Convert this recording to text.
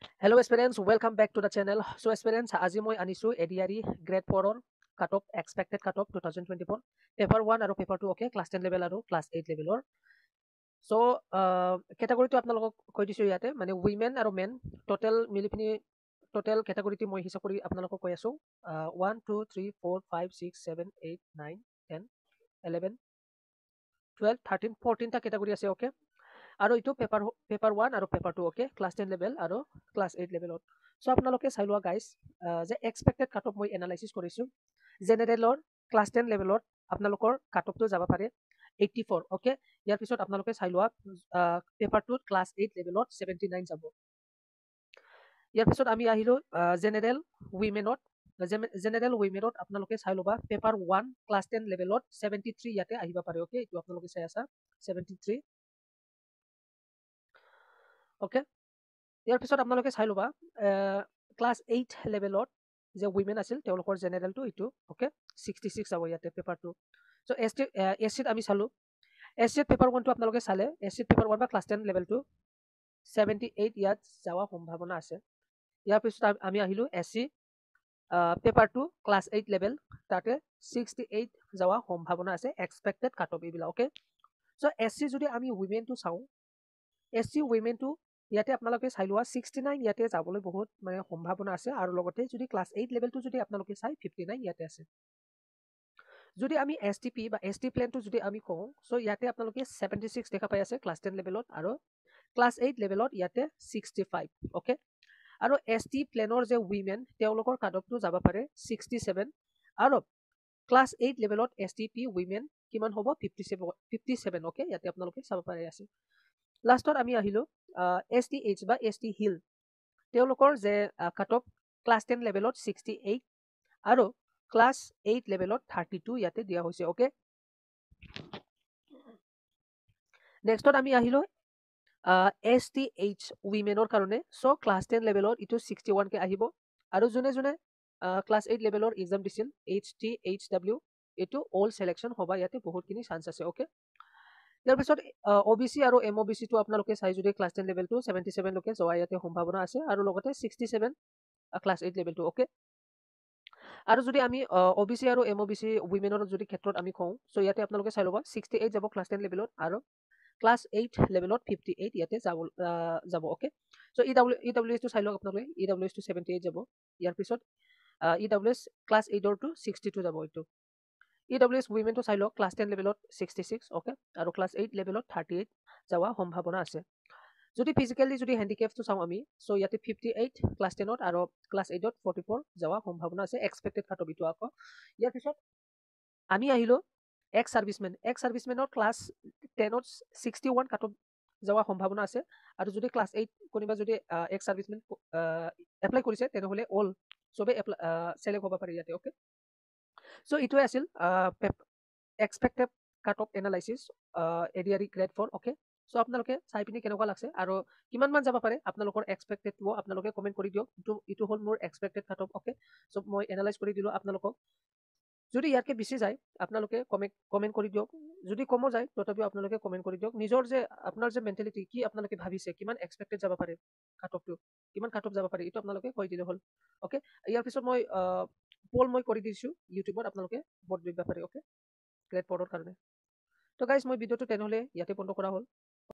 Hello aspirants, welcome back to the channel. So aspirants, আজি মই আনিছো ADRE grade 4 ৰ কাটঅফ expected কাটঅফ 2024 পেপাৰ 1 আৰু পেপাৰ 2 ওকে ক্লাছ 10 লেভেল আৰু class 8 লেভেলৰ। সো ক্যাটাগৰিটো আপোনালোকক কৈ দিছো ইয়াতে মানে উইমেন আৰু মেন টোটাল মিলিপিনি টোটাল ক্যাটাগৰিটো মই হিচাপ কৰি আপোনালোকক কৈ আছো 1 2 3 4 5 6 7 8 9 10 11 12 13 14 টা ক্যাটাগৰি আছে ওকে। আৰু এইটো পেপাৰ 1 আৰু পেপাৰ 2 ওকে ক্লাছ 10 লেভেল আৰু ক্লাছ 8 লেভেলত। সো আপোনালোকে চাই লোৱা গাইজ যে এক্সপেক্টেড কাট অফ মই এনালাইচিছ কৰিছো। জেনেৰেলৰ ক্লাছ 10 লেভেলত আপোনালোকৰ কাট অফটো যাব পাৰে 84 ওকে। ইয়াৰ পিছত আপোনালোকে চাই লোৱা পেপাৰ 2 ক্লাছ 8 লেভেলত 79 যাব। ইয়াৰ পিছত আমি আহিলো জেনেৰেল উইমেনত। জেনেৰেল উইমেনত আপোনালোকে চাই ল'বা পেপাৰ 1 ক্লাছ 10 লেভেলত 73 ইয়াতে আহিব পাৰে ওকে। এইটো আপোনালোকে চাই আছা 73 ওকে। ইয়াৰ পিছত আপোনালোকে চাই ল'বা ক্লাছ 8 লেভেলত যে উইমেন আছিল তেওঁলোকৰ জেনেৰেলটো এইটো ওকে 66 যাব ইয়াতে পেপাৰ 2। সো এছচিত আমি চালো এছচিত পেপাৰ 1 টো আপোনালোকে চালে এছচিত পেপাৰ 1 বা ক্লাছ 10 লেভেলটো 78 ইয়াত যাওয়া সম্ভাৱনা আছে। ইয়াৰ পিছত আমি আহিলো এছচি পেপাৰ 2 ক্লাছ 8 লেভেল তাতে 68 যাওয়া সম্ভাৱনা আছে এক্সপেক্টেড কাট অফ এইবিলাক ওকে। সো এছচি যদি আমি উইমেনটো চাওঁ এছচি উইমেনটো ইয়াতে আপোনালোকে চাই লোৱা 69 ইয়াতে যাবলৈ বহুত মানে সম্ভাৱনা আছে আৰু লগতে যদি ক্লাছ 8 লেভেলটো যদি আপোনালোকে চাই 59 ইয়াতে আছে। যদি আমি এছটিপি বা এছটি প্লেনটো যদি আমি কওঁ সো ইয়াতে আপোনালোকে 76 দেখা পাই আছে ক্লাছ 10 লেভেলত আৰু ক্লাছ 8 লেভেলত ইয়াতে 65 ওকে। আৰু এছটি প্লেনৰ যে উইমেন তেওঁলোকৰ কাট অফটো যাব পাৰে 67 আৰু ক্লাছ 8 লেভেলত এছটিপি উইমেন কিমান হ'ব 57 ওকে। ইয়াতে আপোনালোকে চাব পাৰে আছে। লাষ্টত আমি আহিলো STH বা ST হিল তেওঁলোকৰ যে কাট অফ ক্লাছ 10 লেভেলত 68 আৰু ক্লাছ 8 লেভেলত 32 ইয়াতে দিয়া হৈছে ওকে। নেক্সটত আমি আহিলো STH উইমেনৰ কাৰণে সো ক্লাছ 10 লেভেলত ইটো 61 কে আহিব আৰু যোনে যোনে ক্লাছ 8 লেভেলৰ এক্সাম দিছিল HTHW এইটো অল সিলেকশন হবা ইয়াতে বহুতখিনি চান্স আছে ওকে। ইয়াৰ পিছত OBC আৰু MOBC টো আপোনালোকে চাই যদি ক্লাছ 10 লেভেলটো 77 লৈকে যোৱা ইয়াতে সম্ভাৱনা আছে আৰু লগতে 67 ক্লাছ 8 লেভেলটো ওকে। আৰু যদি আমি OBC আৰু MOBC উইমেনৰ যদি ক্ষেত্ৰত আমি কওঁ সো ইয়াতে আপোনালোকে চাই ল'ব 68 যাব ক্লাছ 10 লেভেলত আৰু ক্লাছ 8 লেভেলত 58 ইয়াতে যাব ওকে। সো EWS টো চাই লওক আপোনালোকে EWS টো 78 যাব। ইয়াৰ পিছত EWS ক্লাছ 8 ৰ টো 62 যাব এইটো। EWS উইমেনটো চাই লওক ক্লাছ 10 লেভেলত 66 ওকে আৰু ক্লাছ 8 লেভেলত 38 যাওয়া সম্ভাৱনা আছে। যদি ফিজিক্যালি যদি হ্যান্ডিক্যাপটো চাওঁ আমি সো ইয়াতে 58 ক্লাছ 10 ত আৰু ক্লাছ 8 ত 44 যাওয়া সম্ভাৱনা আছে এক্সপেক্টেড কাট অফ ইটো আকৌ। ইয়াৰ পিছত আমি আহিলো এক্স সাৰ্ভিসমেনৰ ক্লাছ 10 ত 61 কাট অফ যাওয়া সম্ভাৱনা আছে আৰু যদি ক্লাছ 8 কোনোবা যদি এক্স সাৰ্ভিসমেন এপ্লাই কৰিছে তেনেহলে অল সবে সিলেক্ট হ'ব পাৰে ইয়াতে ওকে। সো ইটোৱে আছিল expected cut off analysis ADRE grade 4 okay. So আপোনালোকে চাই পিনি কেনেকুৱা লাগছে আৰু কিমান মান যাব পাৰে আপোনালোকৰ এক্সপেক্টেডটো আপোনালোকে কমেন্ট কৰি দিয়ক। ইটো হ'ল মোৰ expected cut off okay. So মই এনালাইজ কৰি দিলো আপোনালোকক। যদি ইয়াতকে বেছি যায় আপোনালোকে কমেন্ট কৰি দিয়ক। যদি কমো যায় তথাপিও আপোনালোকে কমেন্ট কৰি দিয়ক। নিজৰ যে আপোনাৰ যে মেন্টালিটি কি আপোনালোকে ভাবিছে কিমান এক্সপেক্টেড যাব পাৰে কাট অফটো কিমান কাট অফ যাব পাৰে এইটো আপোনালোকে কৈ দিলে হ'ল ওকে। ইয়াৰ পিছত মই পোল মই কৰি দিছো ইউটিউবত আপোনালোকে ভোট দিব পাৰে ওকে গ্ৰেড 4 ৰ কাৰণে। তো গাইজ মই ভিডিঅ'টো তেনেহ'লে ইয়াতে বন্ধ কৰা হ'ল।